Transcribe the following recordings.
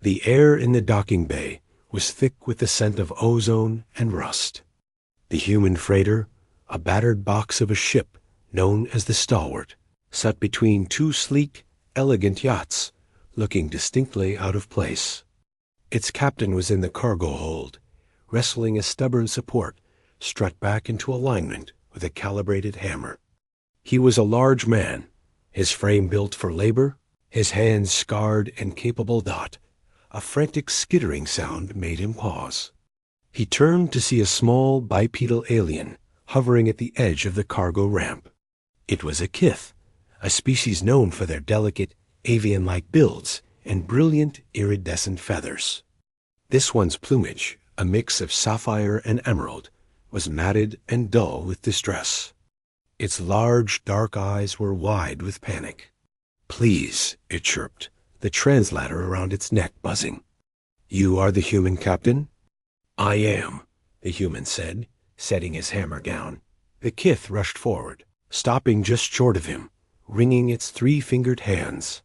The air in the docking bay was thick with the scent of ozone and rust. The human freighter, a battered box of a ship known as the Stalwart, sat between two sleek, elegant yachts, looking distinctly out of place. Its captain was in the cargo hold, wrestling a stubborn support strut back into alignment with a calibrated hammer. He was a large man, his frame built for labor, his hands scarred and capable. A frantic skittering sound made him pause. He turned to see a small bipedal alien hovering at the edge of the cargo ramp. It was a kith, a species known for their delicate, avian-like builds and brilliant iridescent feathers. This one's plumage, a mix of sapphire and emerald, was matted and dull with distress. Its large, dark eyes were wide with panic. "Please," it chirped, the translator around its neck buzzing. "You are the human captain?" "I am," the human said, setting his hammer down. The kith rushed forward, stopping just short of him, wringing its three-fingered hands.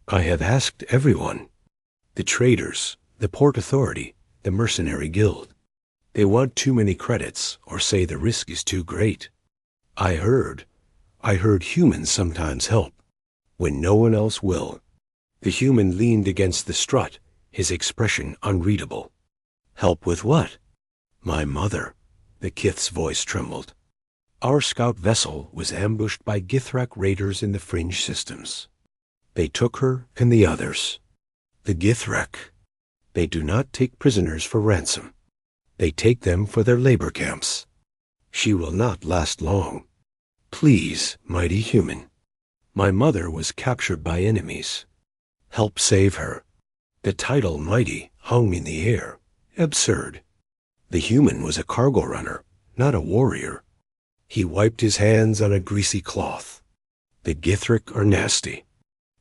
"I have asked everyone. The traders, the port authority, the mercenary guild. They want too many credits or say the risk is too great. I heard humans sometimes help, when no one else will." The human leaned against the strut, his expression unreadable. "Help with what?" "My mother," the kith's voice trembled. "Our scout vessel was ambushed by Githrak raiders in the fringe systems. They took her and the others. The Githrak. They do not take prisoners for ransom. They take them for their labor camps. She will not last long. Please, mighty human. My mother was captured by enemies. Help save her." The title mighty hung in the air. Absurd. The human was a cargo runner, not a warrior. He wiped his hands on a greasy cloth. "The Githrak are nasty.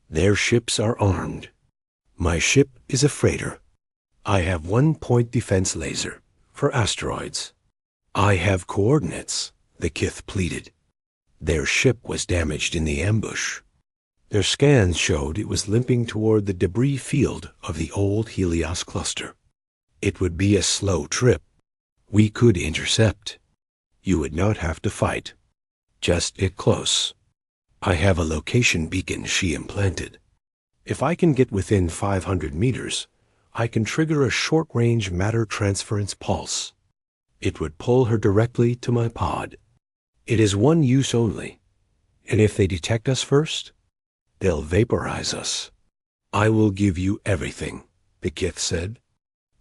Their ships are armed. My ship is a freighter. I have 1-point defense laser for asteroids. I have coordinates," the kith pleaded. Their ship was damaged in the ambush. Their scans showed it was limping toward the debris field of the old Helios cluster. It would be a slow trip. We could intercept. You would not have to fight. Just get close. I have a location beacon she implanted. If I can get within 500 meters, I can trigger a short-range matter transference pulse. It would pull her directly to my pod. It is one use only, and if they detect us first, they'll vaporize us. I will give you everything, the kith said.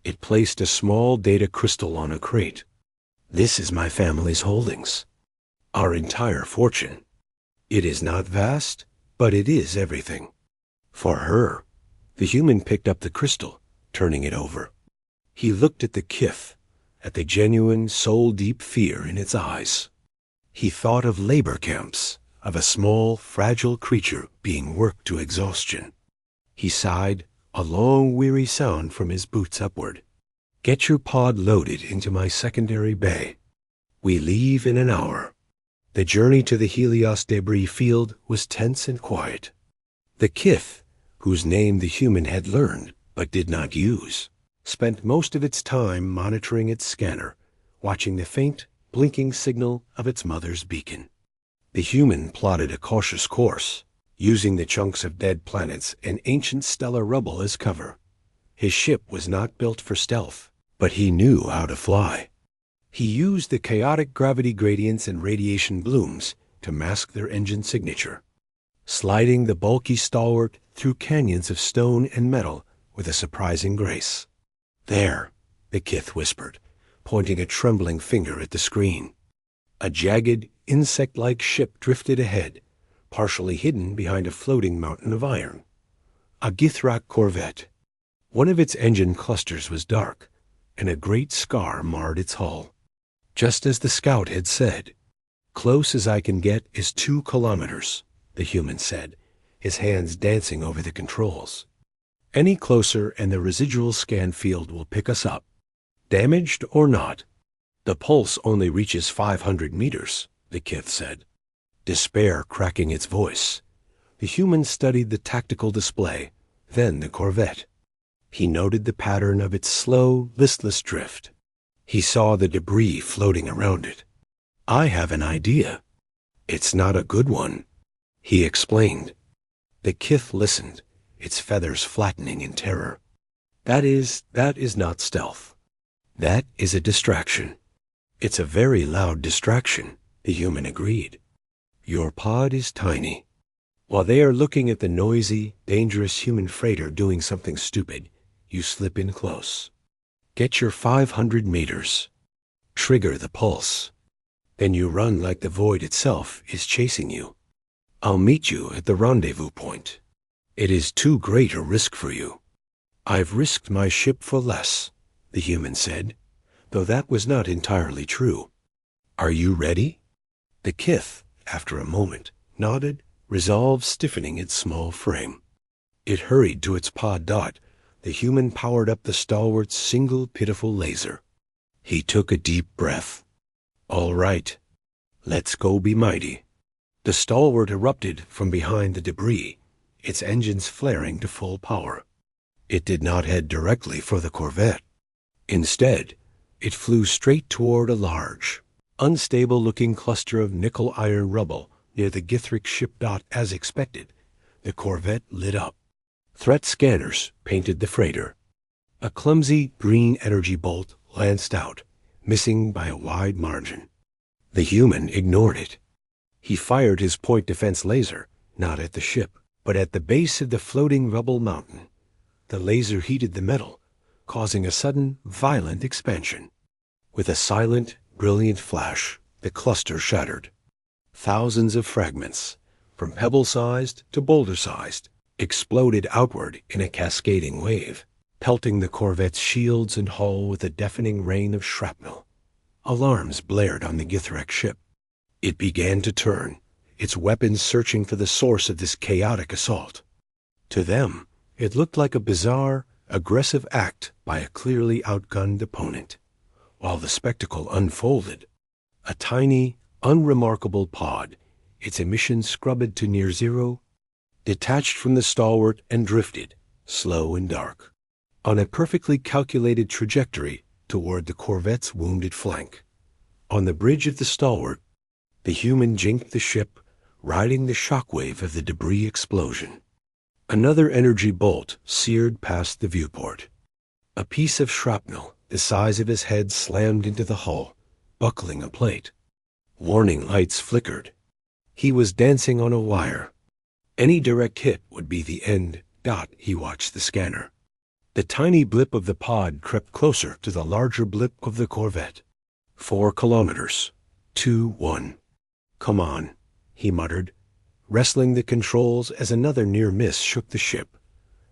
It placed a small data crystal on a crate. This is my family's holdings. Our entire fortune. It is not vast, but it is everything. For her, the human picked up the crystal, turning it over. He looked at the kith, at the genuine, soul-deep fear in its eyes. He thought of labor camps, of a small, fragile creature being worked to exhaustion. He sighed, a long, weary sound from his boots upward. Get your pod loaded into my secondary bay. We leave in an hour. The journey to the Helios debris field was tense and quiet. The kith, whose name the human had learned but did not use, spent most of its time monitoring its scanner, watching the faint, blinking signal of its mother's beacon. The human plotted a cautious course, using the chunks of dead planets and ancient stellar rubble as cover. His ship was not built for stealth, but he knew how to fly. He used the chaotic gravity gradients and radiation blooms to mask their engine signature, sliding the bulky stalwart through canyons of stone and metal with a surprising grace. There, the kith whispered, pointing a trembling finger at the screen. A jagged, insect-like ship drifted ahead, partially hidden behind a floating mountain of iron. A Githrak corvette. One of its engine clusters was dark, and a great scar marred its hull. Just as the scout had said. Close as I can get is 2 kilometers, the human said, his hands dancing over the controls. Any closer and the residual scan field will pick us up. Damaged or not. The pulse only reaches 500 meters, the kith said. Despair cracking its voice. The human studied the tactical display, then the corvette. He noted the pattern of its slow, listless drift. He saw the debris floating around it. "I have an idea. It's not a good one," he explained. The kith listened, its feathers flattening in terror. That is not stealth. That is a distraction." "It's a very loud distraction," the human agreed. "Your pod is tiny. While they are looking at the noisy, dangerous human freighter doing something stupid, you slip in close. Get your 500 meters. Trigger the pulse. Then you run like the void itself is chasing you. I'll meet you at the rendezvous point. It is too great a risk for you." "I've risked my ship for less," the human said, though that was not entirely true. "Are you ready?" The kith, after a moment, nodded, resolve stiffening its small frame. It hurried to its pod dot. The human powered up the stalwart's single pitiful laser. He took a deep breath. "All right, let's go be mighty." The stalwart erupted from behind the debris, its engines flaring to full power. It did not head directly for the corvette. Instead, it flew straight toward a large, unstable-looking cluster of nickel-iron rubble near the Githric ship dot. As expected, the corvette lit up. Threat scanners painted the freighter. A clumsy green energy bolt lanced out, missing by a wide margin. The human ignored it. He fired his point defense laser, not at the ship, but at the base of the floating rubble mountain. The laser heated the metal, causing a sudden, violent expansion. With a silent, brilliant flash, the cluster shattered. Thousands of fragments, from pebble-sized to boulder-sized, exploded outward in a cascading wave, pelting the corvette's shields and hull with a deafening rain of shrapnel. Alarms blared on the Githrak ship. It began to turn, its weapons searching for the source of this chaotic assault. To them, it looked like a bizarre, aggressive act by a clearly outgunned opponent. While the spectacle unfolded, a tiny, unremarkable pod, its emissions scrubbed to near zero, detached from the stalwart and drifted, slow and dark, on a perfectly calculated trajectory toward the corvette's wounded flank. On the bridge of the stalwart, the human jinked the ship, riding the shockwave of the debris explosion. Another energy bolt seared past the viewport. A piece of shrapnel the size of his head slammed into the hull, buckling a plate. Warning lights flickered. He was dancing on a wire. Any direct hit would be the end. He watched the scanner. The tiny blip of the pod crept closer to the larger blip of the corvette. 4 kilometers. 2-1. "Come on," he muttered, wrestling the controls as another near miss shook the ship.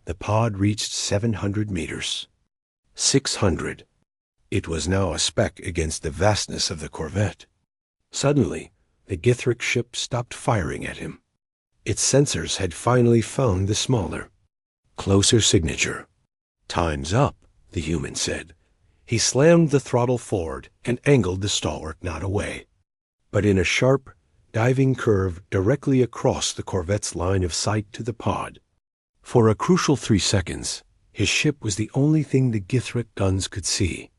The pod reached 700 meters. 600. It was now a speck against the vastness of the corvette. Suddenly, the Githric ship stopped firing at him. Its sensors had finally found the smaller, closer signature. "Time's up," the human said. He slammed the throttle forward and angled the stalwart not away, but in a sharp, diving curve directly across the corvette's line of sight to the pod. For a crucial 3 seconds, his ship was the only thing the Githric guns could see.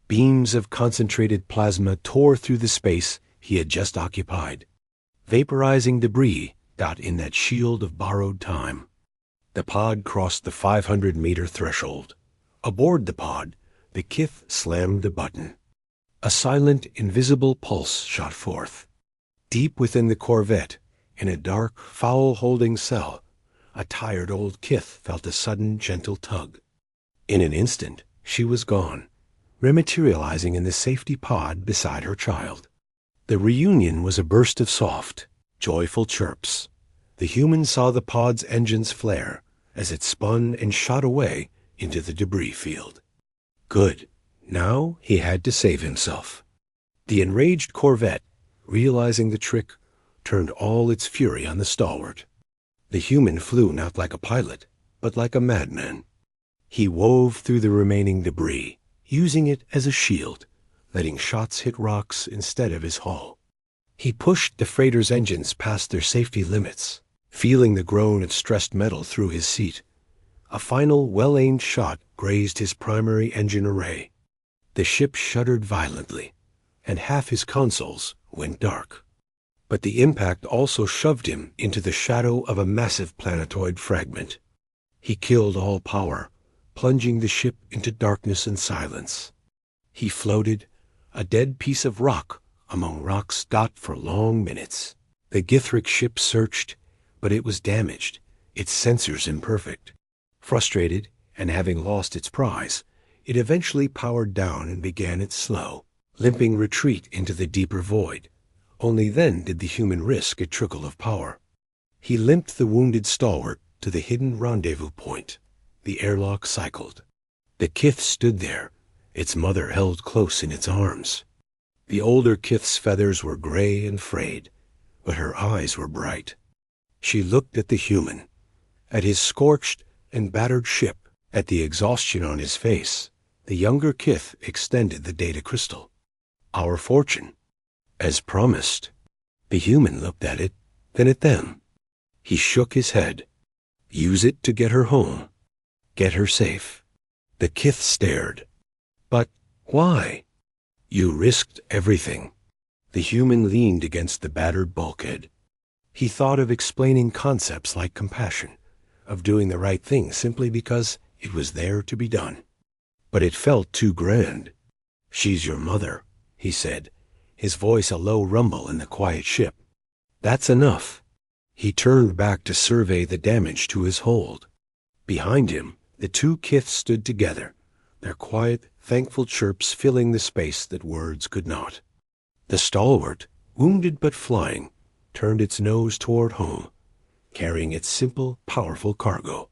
Beams of concentrated plasma tore through the space he had just occupied, vaporizing debris in that shield of borrowed time. The pod crossed the 500-meter threshold. Aboard the pod, the kith slammed a button. A silent, invisible pulse shot forth. Deep within the corvette, in a dark, foul-holding cell, a tired old kith felt a sudden, gentle tug. In an instant, she was gone, rematerializing in the safety pod beside her child. The reunion was a burst of soft, joyful chirps. The human saw the pod's engines flare as it spun and shot away into the debris field. Good. Now he had to save himself. The enraged corvette, realizing the trick, turned all its fury on the stalwart. The human flew not like a pilot, but like a madman. He wove through the remaining debris, using it as a shield, letting shots hit rocks instead of his hull. He pushed the freighter's engines past their safety limits, feeling the groan of stressed metal through his seat. A final, well-aimed shot grazed his primary engine array. The ship shuddered violently, and half his consoles went dark. But the impact also shoved him into the shadow of a massive planetoid fragment. He killed all power, plunging the ship into darkness and silence. He floated, a dead piece of rock among rocks for long minutes. The Githric ship searched, but it was damaged, its sensors imperfect. Frustrated, and having lost its prize, it eventually powered down and began its slow, limping retreat into the deeper void. Only then did the human risk a trickle of power. He limped the wounded stalwart to the hidden rendezvous point. The airlock cycled. The kith stood there, its mother held close in its arms. The older kith's feathers were gray and frayed, but her eyes were bright. She looked at the human, at his scorched and battered ship, at the exhaustion on his face. The younger kith extended the data crystal. Our fortune, as promised. The human looked at it, then at them. He shook his head. Use it to get her home. Get her safe. The kith stared. But why? You risked everything. The human leaned against the battered bulkhead. He thought of explaining concepts like compassion, of doing the right thing simply because it was there to be done. But it felt too grand. She's your mother, he said, his voice a low rumble in the quiet ship. That's enough. He turned back to survey the damage to his hold. Behind him, the two kith stood together, their quiet, thankful chirps filling the space that words could not. The stalwart, wounded but flying, turned its nose toward home, carrying its simple, powerful cargo.